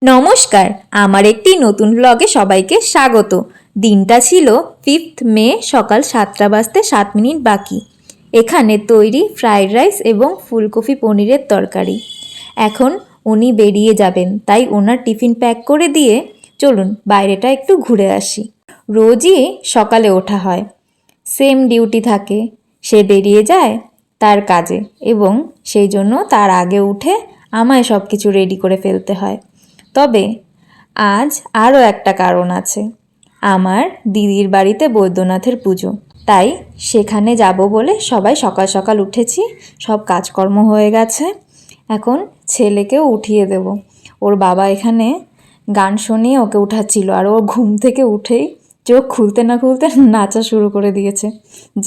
নমস্কার, আমার একটি নতুন ব্লগে সবাইকে স্বাগত। দিনটা ছিল 5 মে, সকাল 7টা বাজতে 7 মিনিট বাকি। এখানে তৈরি ফ্রাইড রাইস এবং ফুলকপি পনিরের তরকারি। এখন উনি বেরিয়ে যাবেন, তাই ওনার টিফিন প্যাক করে দিয়ে চলুন বাইরেটা একটু ঘুরে আসি। রোজই সকালে ওঠা হয়, সেম ডিউটি থাকে, সে বেরিয়ে যায় তার কাজে এবং সেই জন্য তার আগে উঠে আমায় সব কিছু রেডি করে ফেলতে হয়। তবে আজ আরও একটা কারণ আছে, আমার দিদির বাড়িতে বৈদ্যনাথের পুজো, তাই সেখানে যাব বলে সবাই সকাল সকাল উঠেছি। সব কাজকর্ম হয়ে গেছে, এখন ছেলেকেও উঠিয়ে দেব। ওর বাবা এখানে গান শুনিয়ে ওকে উঠাচ্ছিল, আর ও ঘুম থেকে উঠেই চোখ খুলতে না খুলতে নাচা শুরু করে দিয়েছে।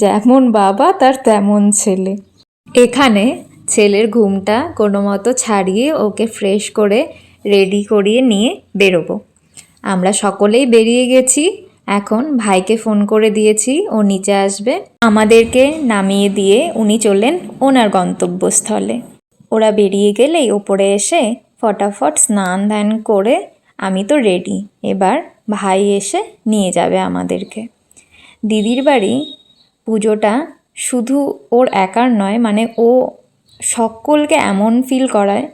যেমন বাবা তার তেমন ছেলে। এখানে ছেলের ঘুমটা কোনো মতো ছাড়িয়ে ওকে ফ্রেশ করে রেডি করিয়ে নিয়ে বেরোবো। আমরা সকলেই বেরিয়ে গেছি। এখন ভাইকে ফোন করে দিয়েছি, ও নিচে আসবে, আমাদেরকে নামিয়ে দিয়ে উনি চললেন ওনার গন্তব্যস্থলে। ওরা বেরিয়ে গেলেই ওপরে এসে ফটাফট স্নান ধ্যান করে আমি তো রেডি। এবার ভাই এসে নিয়ে যাবে আমাদেরকে। দিদির বাড়ি পুজোটা শুধু ওর একার নয়, মানে ও সকলকে এমন ফিল করায়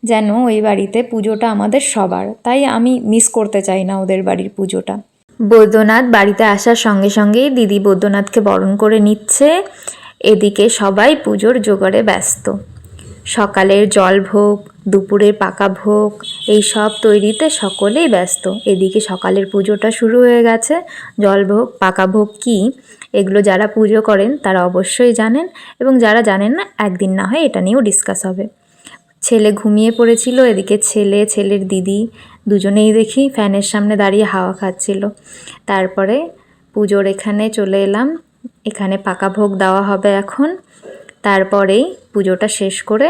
যেন ওই বাড়িতে পুজোটা আমাদের সবার। তাই আমি মিস করতে চাই না ওদের বাড়ির পুজোটা। বৈদ্যনাথ বাড়িতে আসার সঙ্গে সঙ্গেই দিদি বৈদ্যনাথকে বরণ করে নিচ্ছে। এদিকে সবাই পুজোর জোগাড়ে ব্যস্ত। সকালের জল ভোগ, দুপুরের পাকা ভোগ, এই সব তৈরিতে সকলেই ব্যস্ত। এদিকে সকালের পুজোটা শুরু হয়ে গেছে। জলভোগ, পাকা ভোগ কী এগুলো যারা পুজো করেন তারা অবশ্যই জানেন, এবং যারা জানেন না একদিন না হয় এটা নিয়েও ডিসকাস হবে। ছেলে ঘুমিয়ে পড়েছিল, এদিকে ছেলের দিদি দুজনেই দেখি ফ্যানের সামনে দাঁড়িয়ে হাওয়া খাচ্ছিল। তারপরে পুজোর এখানে চলে এলাম, এখানে পাকা ভোগ দেওয়া হবে এখন। তারপরেই পুজোটা শেষ করে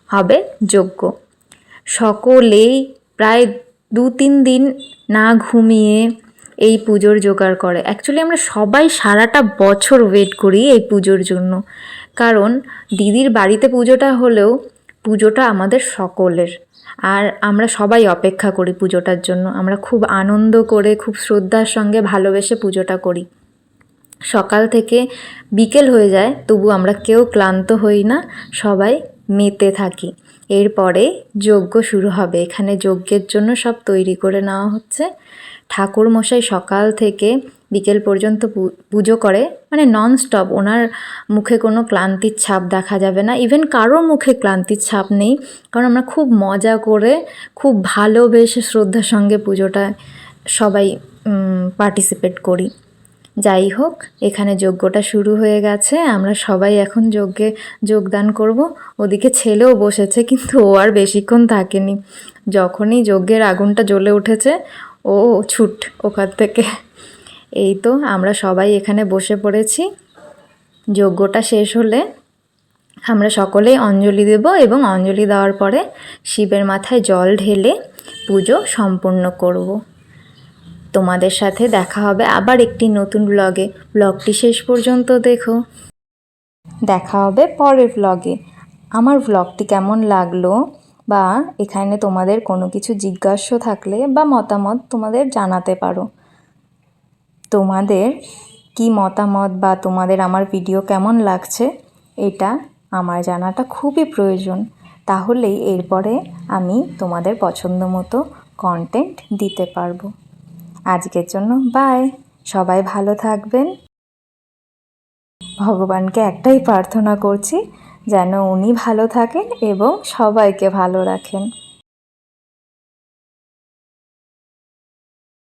হবে যজ্ঞ। সকলেই প্রায় 2-3 দিন না ঘুমিয়ে এই পুজোর জোগাড় করে। অ্যাকচুয়ালি আমরা সবাই সারাটা বছর ওয়েট করি এই পুজোর জন্য, কারণ দিদির বাড়িতে পুজোটা হলেও পুজোটা আমাদের সকলের, আর আমরা সবাই অপেক্ষা করি পুজোটার জন্য। আমরা খুব আনন্দ করে, খুব শ্রদ্ধার সঙ্গে ভালোবেসে পুজোটা করি। সকাল থেকে বিকেল হয়ে যায়, তবু আমরা কেউ ক্লান্ত হই না, সবাই মেতে থাকি। এরপরে যজ্ঞ শুরু হবে। এখানে যজ্ঞের জন্য সব তৈরি করে নেওয়া হচ্ছে। ঠাকুর মশাই সকাল থেকে বিকেল পর্যন্ত পুজো করে, মানে ননস্টপ। ওনার মুখে কোনো ক্লান্তির ছাপ দেখা যাবে না, ইভেন কারোর মুখে ক্লান্তির ছাপ নেই, কারণ আমরা খুব মজা করে, খুব ভালোবেসে শ্রদ্ধার সঙ্গে পুজোটা সবাই পার্টিসিপেট করি। যাই হোক, এখানে যজ্ঞটা শুরু হয়ে গেছে, আমরা সবাই এখন যজ্ঞে যোগদান করব। ওদিকে ছেলেও বসেছে, কিন্তু ও আর বেশিক্ষণ থাকেনি। যখনই যজ্ঞের আগুনটা জ্বলে উঠেছে ও ছুট ওখান থেকে। এই তো আমরা সবাই এখানে বসে পড়েছি। যজ্ঞটা শেষ হলে আমরা সকলেই অঞ্জলি দেব, এবং অঞ্জলি দেওয়ার পরে শিবের মাথায় জল ঢেলে পুজো সম্পূর্ণ করব। তোমাদের সাথে দেখা হবে আবার একটি নতুন ব্লগে। ব্লগটি শেষ পর্যন্ত দেখো। দেখা হবে পরের ব্লগে। আমার ব্লগটি কেমন লাগলো, বা এখানে তোমাদের কোনো কিছু জিজ্ঞাসা থাকলে বা মতামত তোমাদের জানাতে পারো। তোমাদের কি মতামত বা তোমাদের আমার ভিডিও কেমন লাগছে এটা আমার জানাটা খুবই প্রয়োজন। তাহলেই এরপরে আমি তোমাদের পছন্দ মতো কন্টেন্ট দিতে পারবো। আজকের জন্য বাই। সবাই ভালো থাকবেন। ভগবানকে একটাই প্রার্থনা করছি, যেন উনি ভালো থাকেন এবং সবাইকে ভালো রাখেন।